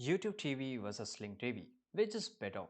YouTube TV versus Sling TV, which is better?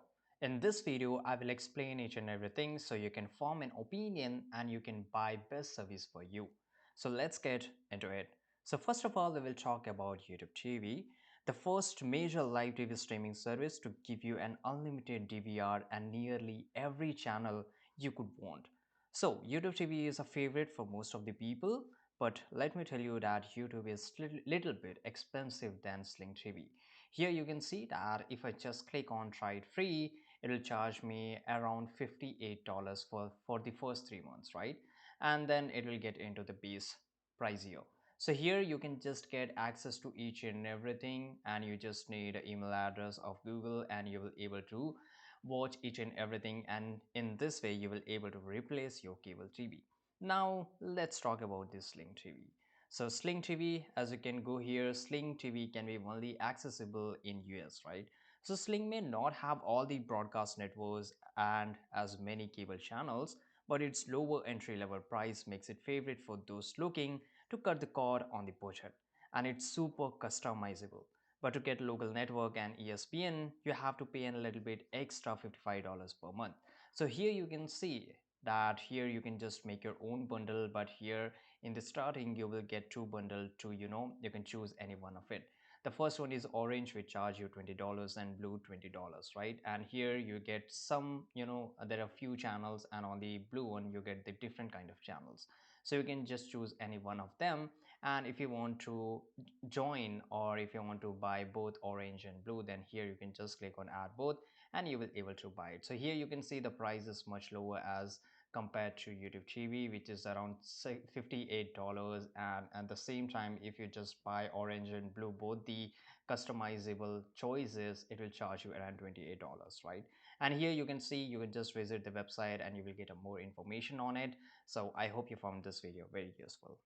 In this video, I will explain each and everything so you can form an opinion and you can buy best service for you. So let's get into it. So first of all, we will talk about YouTube TV, the first major live TV streaming service to give you an unlimited DVR and nearly every channel you could want. So YouTube TV is a favorite for most of the people, but let me tell you that YouTube is little bit expensive than Sling TV. Here you can see that if I just click on try it free, it will charge me around $58 for the first 3 months, right? And then it will get into the base pricier. So here you can just get access to each and everything, and you just need an email address of Google and you will able to watch each and everything, and in this way you will able to replace your cable TV. Now let's talk about this Sling TV. So Sling TV, as you can go here, Sling TV can be only accessible in US, right? So Sling may not have all the broadcast networks and as many cable channels, but its lower entry level price makes it favorite for those looking to cut the cord on the budget. And it's super customizable. But to get local network and ESPN, you have to pay a little bit extra $55 per month. So here you can see that here you can just make your own bundle, but here in the starting you will get two bundle to you can choose any one of it. The first one is orange, which charge you $20, and blue $20, right? And here you get some, there are few channels, and on the blue one you get the different kind of channels. So you can just choose any one of them, and if you want to join or if you want to buy both orange and blue, then here you can just click on add both and you will able to buy it. So here you can see the price is much lower as compared to YouTube TV, which is around $58. And at the same time, if you just buy orange and blue, both the customizable choices, it will charge you around $28, right? And here you can see, you can just visit the website and you will get a more information on it. So I hope you found this video very useful.